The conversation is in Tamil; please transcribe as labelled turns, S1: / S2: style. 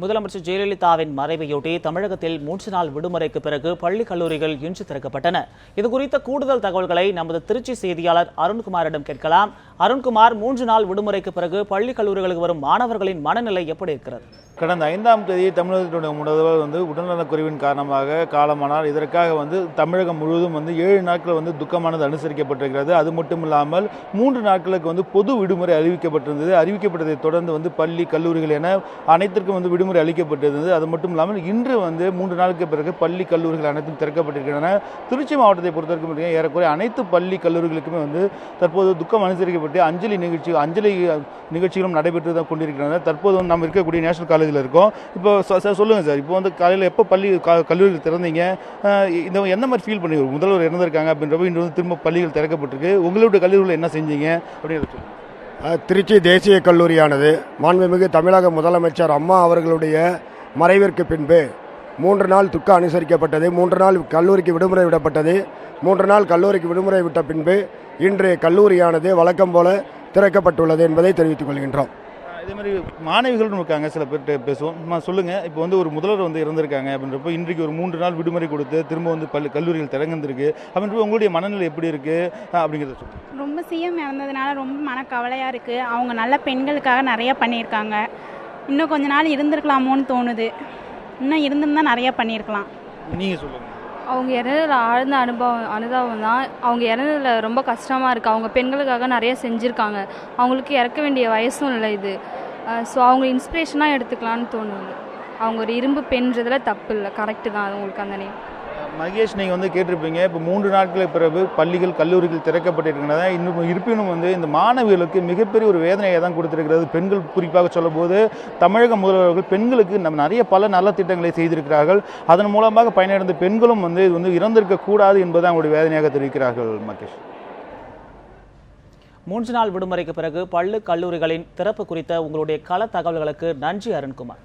S1: முதலமைச்சர் ஜெயலலிதாவின் மறைவையொட்டி தமிழகத்தில் 3 நாள் விடுமுறைக்கு பிறகு பள்ளி கல்லூரிகள் இன்று திறக்கப்பட்டன. இதுகுறித்த கூடுதல் தகவல்களை நமது திருச்சி செய்தியாளர் அருண்குமாரிடம் கேட்கலாம். அருண்குமார், 3 நாள் விடுமுறைக்கு பிறகு பள்ளி கல்லூரிகளுக்கு வரும் மாணவர்களின் மனநிலை எப்படி இருக்கிறது?
S2: கடந்த 5ஆம் தேதி தமிழகத்தினுடைய முதல்வர் உடல்நலக்குறைவின் காரணமாக காலமானார். இதற்காக தமிழகம் முழுவதும் 7 நாட்கள் துக்கமானது அனுசரிக்கப்பட்டிருக்கிறது. அது மட்டும் இல்லாமல் 3 நாட்களுக்கு பொது விடுமுறை அறிவிக்கப்பட்டிருந்தது. அறிவிக்கப்பட்டதை தொடர்ந்து பள்ளி கல்லூரிகள் என அனைத்திற்கும் விடுமுறை அளிக்கப்பட்டிருந்தது. அது மட்டும் இல்லாமல் இன்று 3 நாளுக்கு பிறகு பள்ளி கல்லூரிகள் அனைத்தும் திறக்கப்பட்டிருக்கின்றன. திருச்சி மாவட்டத்தை பொறுத்தவரைக்கும் ஏறக்குறைய அனைத்து பள்ளி கல்லூரிகளுக்குமே தற்போது துக்கம் அனுசரிக்கப்பட்டு அஞ்சலி நிகழ்ச்சிகளும் நடைபெற்று தான் கொண்டிருக்கின்றன. தற்போது நாம் இருக்கக்கூடிய நேஷனல் காலேஜில் இருக்கோம். இப்போ சொல்லுங்க சார், இப்போ காலையில் எப்போ கல்லூரிகள் திறந்தீங்க, இந்த என்ன மாதிரி ஃபீல் பண்ணி முதல்வர் இறந்திருக்காங்க அப்படின்றப்ப இன்று திரும்ப பள்ளிகள் திறக்கப்பட்டிருக்கு, உங்களுடைய கல்லூரியில் என்ன செஞ்சீங்க அப்படின்னு?
S3: திருச்சி தேசிய கல்லூரியானது மாண்புமிகு தமிழக முதலமைச்சர் அம்மா அவர்களுடைய மறைவிற்கு பின்பு 3 நாள் துக்க அனுசரிக்கப்பட்டது. 3 நாள் கல்லூரிக்கு விடுமுறை விடப்பட்டது. 3 நாள் கல்லூரிக்கு விடுமுறை விட்ட பின்பு இன்று கல்லூரியானது வழக்கம் போல திறக்கப்பட்டுள்ளது என்பதை தெரிவித்துக் கொள்கின்றோம்.
S2: இதே மாதிரி மாணவிகளும் இருக்காங்க, சில பேர்கிட்ட பேசுவோம். சொல்லுங்கள், இப்போ ஒரு முதல்வர் இறந்திருக்காங்க அப்படின்றப்போ இன்றைக்கு ஒரு 3 நாள் விடுமுறை கொடுத்து திரும்ப கல்லூரிகள் திறந்திருக்கு அப்படின்றப்போ உங்களுடைய மனநிலை எப்படி இருக்குது அப்படிங்கிறத சொல்லுங்கள்.
S4: ரொம்ப சிஎம் இறந்ததுனால ரொம்ப மனக்கவலையாக இருக்குது. அவங்க நல்ல பெண்களுக்காக நிறையா பண்ணியிருக்காங்க. இன்னும் கொஞ்ச நாள் இருந்திருக்கலாமோன்னு தோணுது. இன்னும் இருந்திருந்தால் நிறையா பண்ணியிருக்கலாம்.
S2: நீங்கள் சொல்லுங்கள்.
S5: அவங்க இறந்ததில் ஆழ்ந்த அனுதாபம் தான். அவங்க இறந்ததில் ரொம்ப கஷ்டமாக இருக்குது. அவங்க பெண்களுக்காக நிறைய செஞ்சுருக்காங்க. அவங்களுக்கு இறக்க வேண்டிய வயசும் இல்லை இது. ஸோ அவங்க இன்ஸ்பிரேஷனாக எடுத்துக்கலான்னு தோணுது. அவங்க ஒரு இரும்பு பெண்றதில் தப்பு இல்லை, கரெக்டு தான் அவங்களுக்கு அந்த நேம்.
S2: மகேஷ், நீங்கள் கேட்டிருப்பீங்க, இப்போ 3 நாட்களுக்கு பிறகு பள்ளிகள் கல்லூரிகள் திறக்கப்பட்டிருக்கின்றன. இன்னும் இருப்பினும் இந்த மாணவிகளுக்கு மிகப்பெரிய ஒரு வேதனையை தான் கொடுத்திருக்கிறது. பெண்கள் குறிப்பாக சொல்லும்போது தமிழக முதல்வர்கள் பெண்களுக்கு நிறைய பல நல்ல திட்டங்களை செய்திருக்கிறார்கள். அதன் மூலமாக பயனடைந்த பெண்களும் இது இறந்திருக்க கூடாது என்பதை அவங்களுடைய வேதனையாக தெரிவிக்கிறார்கள். மகேஷ்,
S1: 3 நாள் விடுமுறைக்கு பிறகு பள்ளி கல்லூரிகளின் திறப்பு குறித்த உங்களுடைய கள தகவல்களுக்கு நன்றி அருண்குமார்.